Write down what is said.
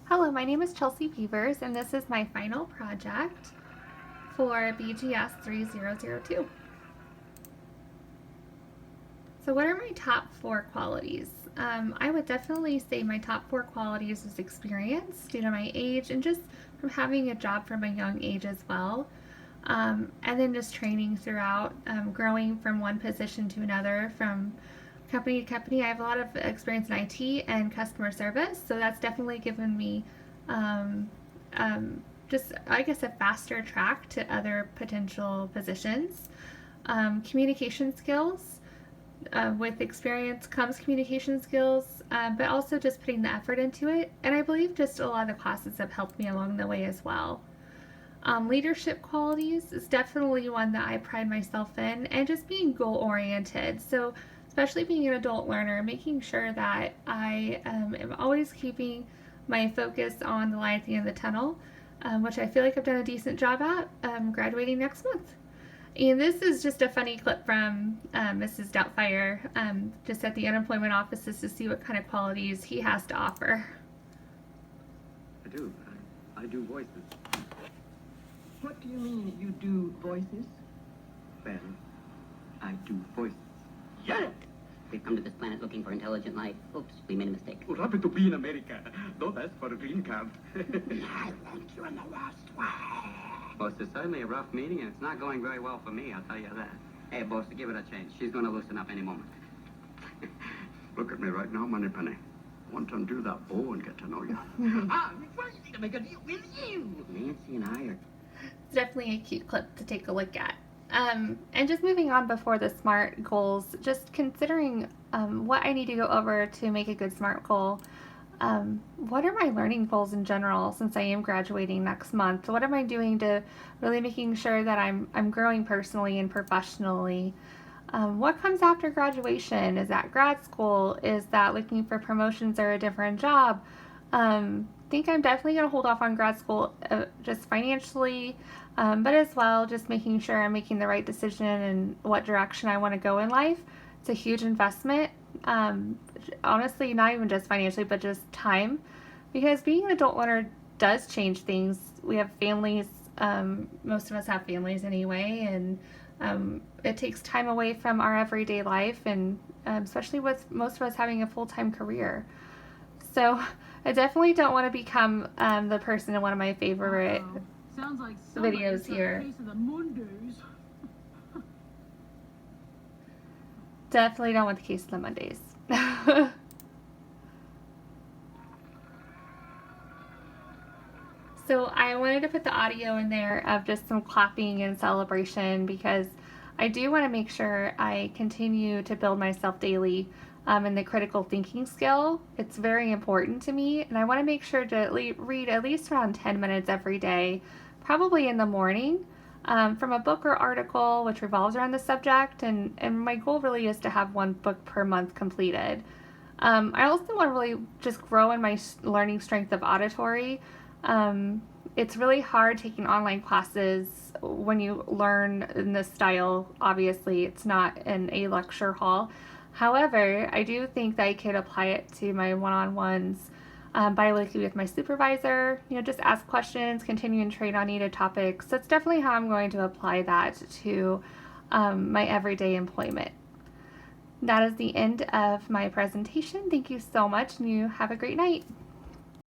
Hello, my name is Chelsea Peavers, and this is my final project for BGS 3002. So what are my top four qualities? I would definitely say my top four qualities is experience due to my age and just from having a job from a young age as well. And then just training throughout, growing from one position to another, from company to company. I have a lot of experience in IT and customer service, so that's definitely given me um, just, I guess, a faster track to other potential positions. Communication skills. With experience comes communication skills, but also just putting the effort into it. And I believe just a lot of the classes have helped me along the way as well. Leadership qualities is definitely one that I pride myself in, and just being goal oriented. So, especially being an adult learner, making sure that I am always keeping my focus on the light at the end of the tunnel, which I feel like I've done a decent job at, graduating next month. And this is just a funny clip from Mrs. Doubtfire, just at the unemployment offices to see what kind of qualities he has to offer. I do. I do voices. What do you mean you do voices? Well, I do voices. Yeah! We've come to this planet looking for intelligent life. Oops, we made a mistake. We're happy to be in America. Don't ask for a green card. I want you in the worst way. Well, it's certainly a rough meeting, and it's not going very well for me, I'll tell you that. Hey, boss, give it a chance. She's going to loosen up any moment. Look at me right now, Moneypenny. Want to undo that bow and get to know you. I'm ready to make a deal with you. Nancy and I are... It's definitely a cute clip to take a look at. And just moving on before the SMART goals, just considering what I need to go over to make a good SMART goal. What are my learning goals in general since I am graduating next month? What am I doing to really making sure that I'm growing personally and professionally? What comes after graduation? Is that grad school? Is that looking for promotions or a different job? Think I'm definitely going to hold off on grad school just financially, but as well just making sure I'm making the right decision and what direction I want to go in life. It's a huge investment. Honestly, not even just financially, but just time, because being an adult learner does change things. We have families. Most of us have families anyway, and it takes time away from our everyday life, and especially with most of us having a full-time career. So I definitely don't want to become the person in one of my favorite Sounds like videos here. Case of the Mondays. Definitely don't want the case of the Mondays. So I wanted to put the audio in there of just some clapping and celebration, because I do want to make sure I continue to build myself daily in the critical thinking skill. It's very important to me, and I want to make sure to read at least around 10 minutes every day, probably in the morning, from a book or article which revolves around the subject, and my goal really is to have one book per month completed. I also want to really just grow in my learning strength of auditory. It's really hard taking online classes when you learn in this style. Obviously, it's not in a lecture hall. However, I do think that I could apply it to my one-on-ones bi-weekly with my supervisor. Just ask questions, continue and trade on needed topics. That's definitely how I'm going to apply that to my everyday employment. That is the end of my presentation. Thank you so much, and you have a great night.